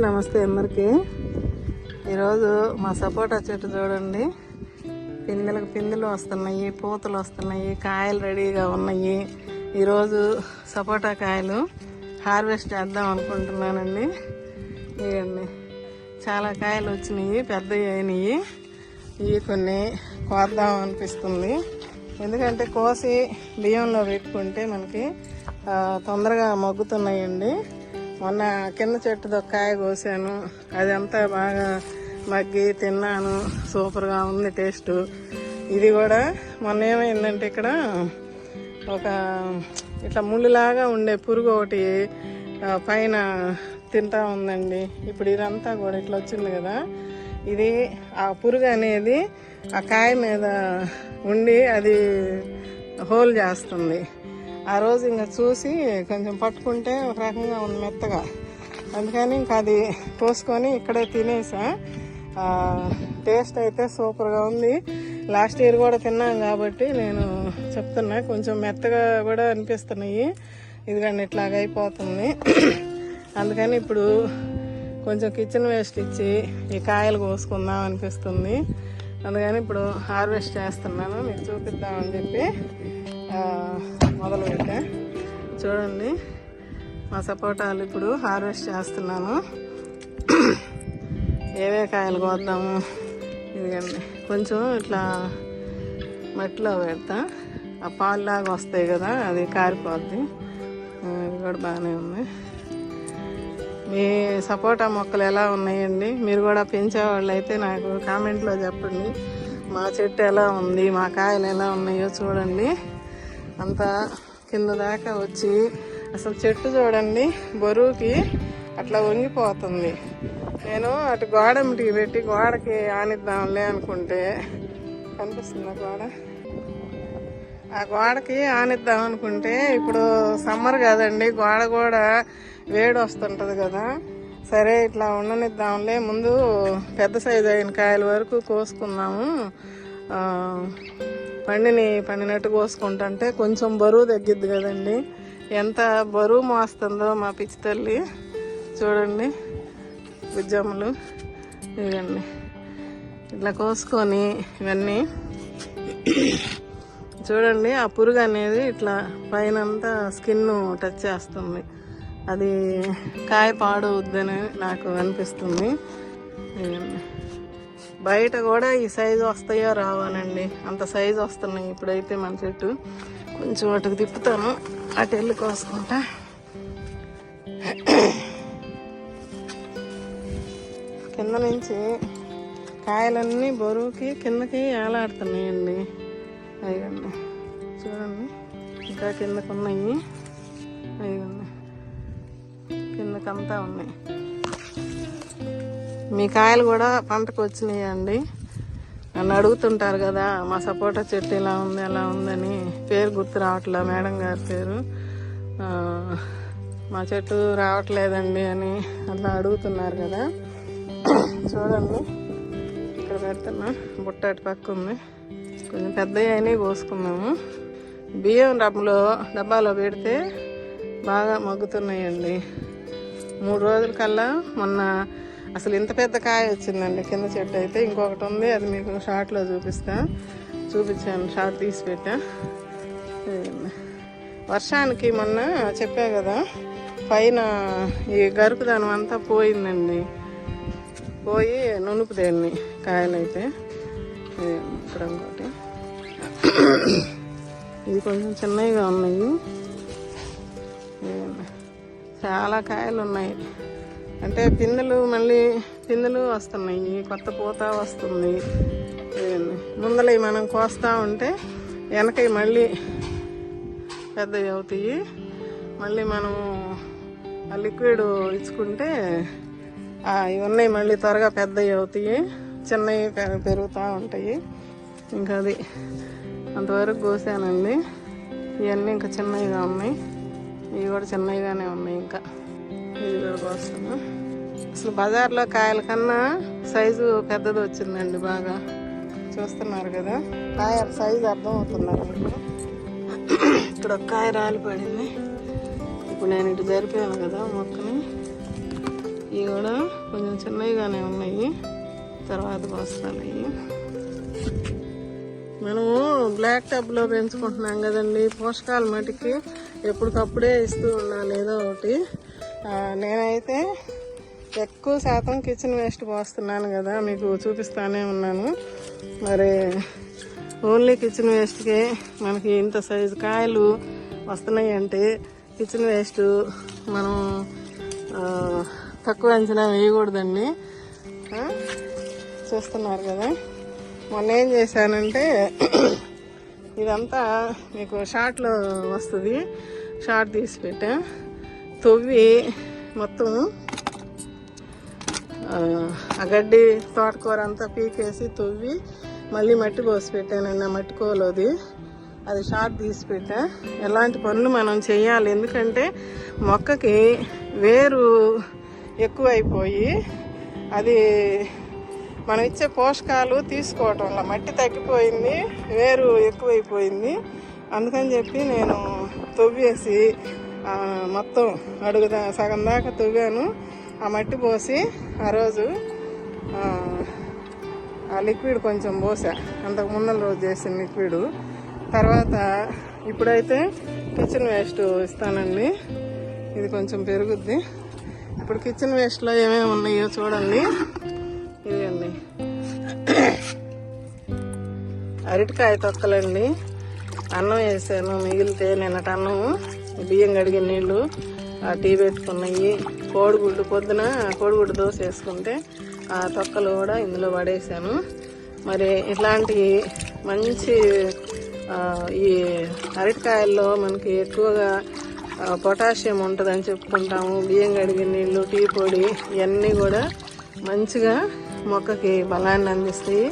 నమస్తే అందరికీ. ఈరోజు మా సపోటా చెట్టు చూడండి, పిందెలు వస్తున్నాయి, పూతలు వస్తున్నాయి, కాయలు రెడీగా ఉన్నాయి. ఈరోజు సపోటా కాయలు హార్వెస్ట్ చేద్దాం అనుకుంటున్నానండి. ఇవన్నీ చాలా కాయలు వచ్చినాయి, పెద్దవి అయినాయి. ఇవి కొన్ని కోద్దాం అనిపిస్తుంది, ఎందుకంటే కోసి బియ్యంలో పెట్టుకుంటే మనకి తొందరగా మగ్గుతున్నాయండి. మొన్న కింద చెట్టుతో కాయ కోసాను, అదంతా బాగా మగ్గి తిన్నాను, సూపర్గా ఉంది టేస్ట్. ఇది కూడా మొన్న ఏమైందంటే ఇక్కడ ఒక ఇట్లా ముళ్ళులాగా ఉండే పురుగు ఒకటి పైన తింటా ఉందండి. ఇప్పుడు ఇదంతా కూడా ఇట్లా వచ్చింది కదా, ఇది ఆ పురుగు అనేది ఆ కాయ మీద ఉండి అది హోల్ చేస్తుంది. ఆ రోజు ఇంకా చూసి కొంచెం పట్టుకుంటే ఒక రకంగా ఉంది మెత్తగా, అందుకని ఇంకా అది కోసుకొని ఇక్కడే తినేసా. టేస్ట్ అయితే సూపర్గా ఉంది. లాస్ట్ ఇయర్ కూడా తిన్నాం కాబట్టి నేను చెప్తున్నా, కొంచెం మెత్తగా కూడా అనిపిస్తున్నాయి. ఇదిగండి ఇట్లాగ అయిపోతుంది. అందుకని ఇప్పుడు కొంచెం కిచెన్ వేస్ట్ ఇచ్చి ఈ కాయలు కోసుకుందాం అనిపిస్తుంది. అందుకని ఇప్పుడు హార్వెస్ట్ చేస్తున్నాను, మీకు చూపిద్దామని చెప్పి మొదలు పెట్టా. చూడండి మా సపోటాలు ఇప్పుడు హార్వెస్ట్ చేస్తున్నాను. ఏవే కాయలు కోద్దాము, ఇదిగండి కొంచెం ఇట్లా మట్టిలో పెడతా, ఆ పాలులాగా వస్తాయి కదా, అది కారిపోద్ది. ఇది కూడా బాగానే ఉంది. మీ సపోటా మొక్కలు ఎలా ఉన్నాయండి? మీరు కూడా పెంచేవాళ్ళు అయితే నాకు కామెంట్లో చెప్పండి. మా చెట్టు ఎలా ఉంది, మా కాయలు ఎలా ఉన్నాయో చూడండి. అంతా కింద దాకా వచ్చి అసలు చెట్టు చూడండి, బరువుకి అట్లా వంగిపోతుంది. నేను అటు గోడమిటికి పెట్టి గోడకి ఆనిద్దాంలే అనుకుంటే, కనిపిస్తుందా గోడ? ఆ గోడకి ఆనిద్దాం అనుకుంటే ఇప్పుడు సమ్మర్ కదండి, గోడ కూడా వేడి వస్తుంటుంది కదా. సరే ఇట్లా ఉండనిద్దాంలే, ముందు పెద్ద సైజు అయిన కాయల వరకు కోసుకుందాము, పండినట్టు కోసుకుంటుంటే కొంచెం బరువు తగ్గిద్ది కదండి. ఎంత బరువు మోస్తుందో మా పిచ్చి తల్లి. చూడండి బుజ్జమ్మలు, ఇవ్వండి ఇట్లా కోసుకొని ఇవన్నీ చూడండి. ఆ పురుగు అనేది ఇట్లా పైనంతా స్కిన్ టచ్ చేస్తుంది, అది కాయ పాడవద్దని నాకు అనిపిస్తుంది. బయట కూడా ఈ సైజు వస్తాయో రావానండి, అంత సైజు వస్తున్నాయి ఇప్పుడైతే మన చెట్టు. కొంచెం అటుకు తిప్పుతాను, అటు వెళ్ళి కోసుకుంటా. కింద నుంచి కాయలన్నీ బరువుకి కిందకి ఏలాడుతున్నాయండి. అయ్యండి చూడండి, ఇంకా కిందకు ఉన్నాయి, అయ్యండి కిందకంతా ఉన్నాయి. మీ కాయలు కూడా పంటకు వచ్చినాయండి. నన్ను అడుగుతుంటారు కదా, మా సపోటా చెట్టు ఇలా ఉంది ఎలా ఉందని. పేరు గుర్తు రావట్లే, మేడం గారి పేరు. మా చెట్టు రావట్లేదండి అని అట్లా అడుగుతున్నారు కదా. చూడండి ఇక్కడ పెడుతున్నా, బుట్ట అటు పక్క ఉంది. కొంచెం పెద్దవి అయినా కోసుకున్నాము. బియ్యం డబ్బాలో పెడితే బాగా మగ్గుతున్నాయండి. 3 రోజుల కల్లా మొన్న అసలు ఇంత పెద్ద కాయ వచ్చిందండి కింద చెట్టు అయితే. ఇంకొకటి ఉంది, అది మీకు షార్ట్లో చూపించాను, షార్ట్ తీసి పెట్టా. వర్షానికి మొన్న చెప్పా కదా, పైన ఈ గరుకుదనం అంతా పోయిందండి, పోయి నునుపుదేన్ని కాయలు అయితే. ఇక్కడ ఇంకోటి, ఇది కొంచెం చిన్నవిగా ఉన్నాయి, చాలా కాయలు ఉన్నాయి. అంటే పిందెలు వస్తున్నాయి, కొత్త పూత వస్తుంది. ముందలవి మనం కోస్తా ఉంటే వెనకవి మళ్ళీ పెద్దవి అవుతాయి. మళ్ళీ మనము ఆ లిక్విడ్ ఇచ్చుకుంటే ఇవి ఉన్నాయి, మళ్ళీ త్వరగా పెద్దవి అవుతాయి, చిన్నవి పెరుగుతూ ఉంటాయి. ఇంకా అది అంతవరకు కోసానండి. ఇవన్నీ ఇంకా చిన్నవిగా ఉన్నాయి, ఇవి కూడా చిన్నవిగానే ఉన్నాయి. ఇంకా ఇది కూడా కోస్తాను. అసలు బజార్లో కాయల కన్నా సైజు పెద్దది వచ్చిందండి బాగా. చూస్తున్నారు కదా, కాయ సైజు అర్థం అవుతున్నారు మీకు. ఇక్కడ ఒక కాయ రాలిపడింది. ఇప్పుడు నేను ఇటు జరిపాను కదా మొక్కని, ఇవి కూడా కొంచెం చిన్నవిగానే ఉన్నాయి, తర్వాత వస్తాయి. మనము బ్లాక్ టబ్లో పెంచుకుంటున్నాం కదండి, పోషకాలు మటుకి ఎప్పటికప్పుడే ఇస్తూ ఉండాలి ఏదో ఒకటి. నేనైతే ఎక్కువ శాతం కిచెన్ వేస్ట్ పోస్తున్నాను కదా, మీకు చూపిస్తానే ఉన్నాను. మరి ఓన్లీ కిచెన్ వేస్ట్కే మనకి ఇంత సైజు కాయలు వస్తున్నాయి అంటే కిచెన్ వేస్ట్ మనం తక్కువ అంచనా వేయకూడదండి. చూస్తున్నారు కదా, మొన్న ఏం చేశానంటే ఇదంతా మీకు షార్ట్లో వస్తుంది, షార్ట్ తీసి పెట్టా, తవ్వి మొత్తం ఆ గడ్డి తోటకూర అంతా పీకేసి తవ్వి మళ్ళీ మట్టి పోసి పెట్టానండి. ఆ మట్టి కోలోది అది షార్ట్ తీసి పెట్టా. ఎలాంటి పనులు మనం చేయాలి, ఎందుకంటే మొక్కకి వేరు ఎక్కువైపోయి అది మనం ఇచ్చే పోషకాలు తీసుకోవటం వల్ల మట్టి తగ్గిపోయింది, వేరు ఎక్కువైపోయింది. అందుకని చెప్పి నేను తవ్వేసి మొత్తం అడుగుదా సగం దాకా తవ్వాను. ఆ మట్టి పోసి ఆ రోజు ఆ లిక్విడ్ కొంచెం పోసా, అంతకు ముందల రోజు చేసిన లిక్విడ్. తర్వాత ఇప్పుడైతే కిచెన్ వేస్ట్ ఇస్తానండి, ఇది కొంచెం పెరుగుద్ది. ఇప్పుడు కిచెన్ వేస్ట్లో ఏమేమి ఉన్నాయో చూడండి. ఇదండి అరటికాయ తొక్కలండి, అన్నం వేసాను మిగిలితే నిన్నటి అన్నము, బియ్యం కడిగిన నీళ్ళు, టీ పెట్టుకున్నాయి, కోడిగుడ్డు పొద్దున కోడిగుడ్డు దోశ వేసుకుంటే ఆ తొక్కలు కూడా ఇందులో పడేసాను. మరి ఇట్లాంటి మంచి ఈ అరటికాయల్లో మనకి ఎక్కువగా పొటాషియం ఉంటుందని చెప్పుకుంటాము. బియ్యం కడిగిన నీళ్ళు, టీ పొడి ఇవన్నీ కూడా మంచిగా మొక్కకి బలాన్ని అందిస్తాయి.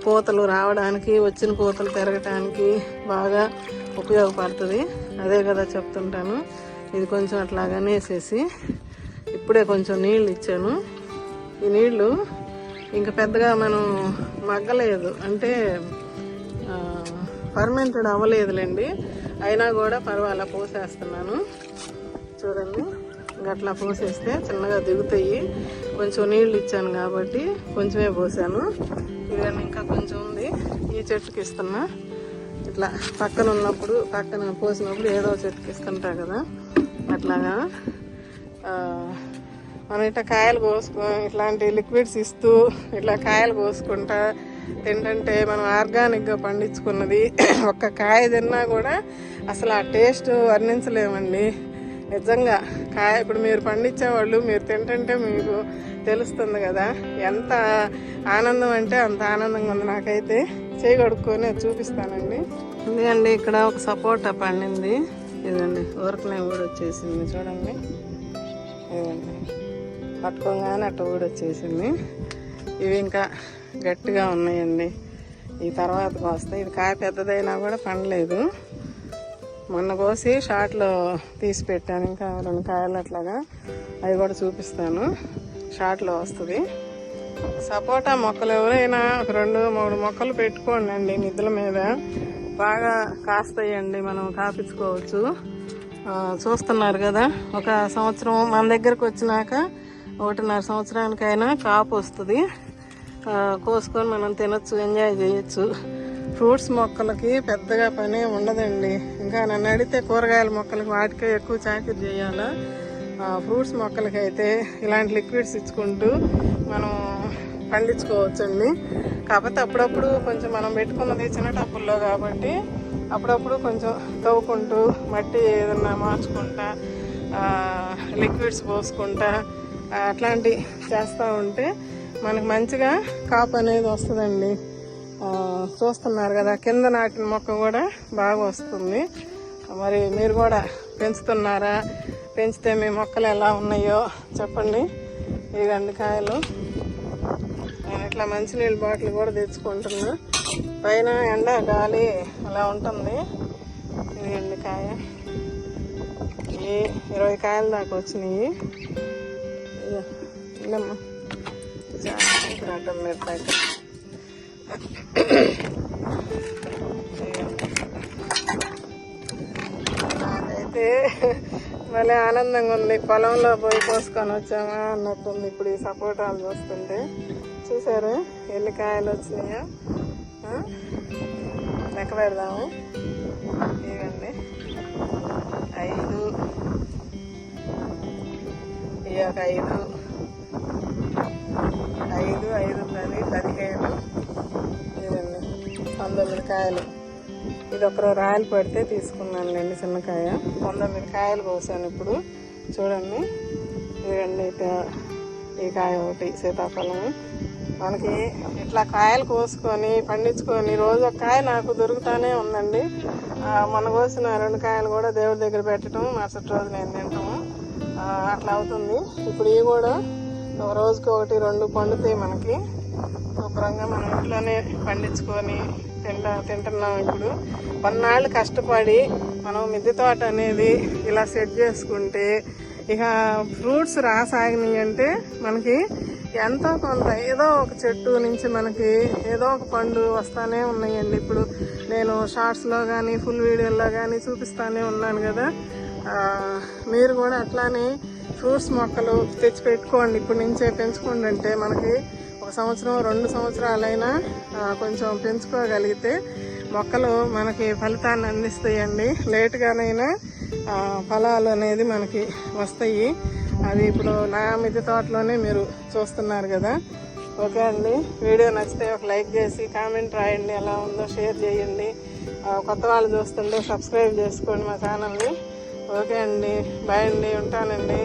పూతలు రావడానికి, వచ్చిన పూతలు పెరగటానికి బాగా ఉపయోగపడుతుంది. అదే కదా చెప్తుంటాను. ఇది కొంచెం అట్లాగానే వేసేసి ఇప్పుడే కొంచెం నీళ్ళు ఇచ్చాను. ఈ నీళ్ళు ఇంకా పెద్దగా మనం మగ్గలేదు అంటే ఫర్మెంటెడ్ అవ్వలేదులేండి, అయినా కూడా పర్వాలా పోసేస్తున్నాను. చూడండి, అట్లా పోసేస్తే చిన్నగా దిగుతాయి. కొంచెం నీళ్ళు ఇచ్చాను కాబట్టి కొంచెమే పోసాను. ఇవన్నీ ఇంకా కొంచెం ఉంది, ఈ చెట్టుకి ఇస్తున్నా. ఇట్లా పక్కన ఉన్నప్పుడు పక్కన పోసినప్పుడు ఏదో చెట్టుకి ఇస్తుంటా కదా, అట్లాగా మనం ఇట్లా కాయలు ఇట్లాంటి లిక్విడ్స్ ఇస్తూ ఇట్లా కాయలు కోసుకుంటా తింటుంటే మనం ఆర్గానిక్గా పండించుకున్నది ఒక్క కాయ తిన్నా కూడా అసలు ఆ టేస్ట్ వర్ణించలేమండి. నిజంగా కాయ ఇప్పుడు మీరు పండించేవాళ్ళు మీరు తింటుంటే మీకు తెలుస్తుంది కదా ఎంత ఆనందం అంటే అంత ఆనందంగా ఉంది. నాకైతే చేయి కడుక్కొని చూపిస్తానండి. ఎందుకండి ఇక్కడ ఒక సపోటా పండింది, ఇదండి ఊరకనే ఊడొచ్చేసింది చూడండి. ఇదండి పట్టుకోగానే అట్ట ఊడొచ్చేసింది. ఇవి ఇంకా గట్టిగా ఉన్నాయండి, ఈ తర్వాతకు వస్తాయి. ఇది కాయ పెద్దదైనా కూడా పండలేదు. మొన్న కోసి షార్ట్లో తీసి పెట్టాను, ఇంకా 2 కాయలు అట్లాగా, అవి కూడా చూపిస్తాను. షార్ట్లో వస్తుంది. సపోటా మొక్కలు ఎవరైనా ఒక 2-3 మొక్కలు పెట్టుకోండి అండి, మిద్దెల మీద బాగా కాస్తాయండి, మనం కాపించుకోవచ్చు. చూస్తున్నారు కదా, ఒక సంవత్సరం మన దగ్గరకు వచ్చినాక 1.5 సంవత్సరానికైనా కాపు వస్తుంది. కోసుకొని మనం తినచ్చు, ఎంజాయ్ చేయొచ్చు. ఫ్రూట్స్ మొక్కలకి పెద్దగా పని ఉండదండి. ఇంకా నన్ను అడిగితే కూరగాయల మొక్కలకి వాటికే ఎక్కువ చాకరీ చేయాలా. ఫ్రూట్స్ మొక్కలకి అయితే ఇలాంటి లిక్విడ్స్ ఇచ్చుకుంటూ మనం పండించుకోవచ్చండి. కాకపోతే అప్పుడప్పుడు కొంచెం మనం పెట్టుకున్నది చిన్న టబ్బుల్లో కాబట్టి అప్పుడప్పుడు కొంచెం తవ్వుకుంటూ మట్టి ఏదన్నా మార్చుకుంటా లిక్విడ్స్ పోసుకుంటా అట్లాంటి చేస్తూ ఉంటే మనకు మంచిగా కాపు అనేది వస్తుందండి. చూస్తున్నారు కదా, కింద నాటిన మొక్క కూడా బాగా వస్తుంది. మరి మీరు కూడా పెంచుతున్నారా? పెంచితే మీ మొక్కలు ఎలా ఉన్నాయో చెప్పండి. ఇదండి కాయలు. నేను ఇట్లా మంచినీళ్ళ బాటిల్ కూడా తెచ్చుకుంటున్నా. పైన ఎండ గాలి అలా ఉంటుంది. ఇదండి కాయ, ఈ 20 కాయల దాకా వచ్చినాయి. ఇదమ్మా అడ్డం మిరపకాయ. నాకైతే మరి భలే ఆనందంగా ఉంది. పొలంలో పోయి కోసుకొని వచ్చామా అన్నట్టుంది ఇప్పుడు ఈ సపోటాలు చూస్తుంటే. చూసారు ఎన్ని కాయలు వచ్చినాయో. లెక్క పెడదాము. ఇవ్వండి 5, ఈ ఒక 5, 5, 5, 10, 15, ఇదండి 19 కాయలు. ఇది ఒకరు రాయలు పడితే తీసుకున్నానులేండి చిన్నకాయ. 19 కాయలు కోసాను ఇప్పుడు. చూడండి ఇదండి ఈ కాయ ఒకటి సీతాఫలం. మనకి ఇట్లా కాయలు కోసుకొని పండించుకొని రోజు ఒక కాయ నాకు దొరుకుతానే ఉందండి. మన కోసిన 2 కాయలు కూడా దేవుడి దగ్గర పెట్టడం, మరుసటి రోజు నేను తింటాము. అట్లా అవుతుంది. ఇప్పుడు ఇవి కూడా ఒక రోజుకి 1, 2 పండుతాయి మనకి. శుభ్రంగా మనం ఇంట్లోనే పండించుకొని తింటున్నాం. ఇప్పుడు కొన్నాళ్ళు కష్టపడి మనం మిద్దె తోట అనేది ఇలా సెట్ చేసుకుంటే ఇక ఫ్రూట్స్ రాసాగినాయి అంటే మనకి ఎంతో కొంత ఏదో ఒక చెట్టు నుంచి మనకి ఏదో ఒక పండు వస్తానే ఉన్నాయండి. ఇప్పుడు నేను షార్ట్స్లో కానీ ఫుల్ వీడియోలో కానీ చూపిస్తానే ఉన్నాను కదా. మీరు కూడా అట్లానే ఫ్రూట్స్ మొక్కలు తెచ్చి పెట్టుకోండి. ఇప్పటి నుంచే పెంచుకోండి. అంటే మనకి 1 సంవత్సరం 2 సంవత్సరాలైనా కొంచెం పెంచుకోగలిగితే మొక్కలు మనకి ఫలితాన్ని అందిస్తాయండి. లేటుగానైనా ఫలాలు అనేది మనకి వస్తాయి. అది ఇప్పుడు నా మిద్దె తోటలోనే మీరు చూస్తున్నారు కదా. ఓకే అండి, వీడియో నచ్చితే ఒక లైక్ చేసి కామెంట్ రాయండి, ఎలా ఉందో షేర్ చేయండి. కొత్త వాళ్ళు చూస్తుంటే సబ్స్క్రైబ్ చేసుకోండి మా ఛానల్ని. ఓకే అండి, బాయ్ అండి, ఉంటానండి.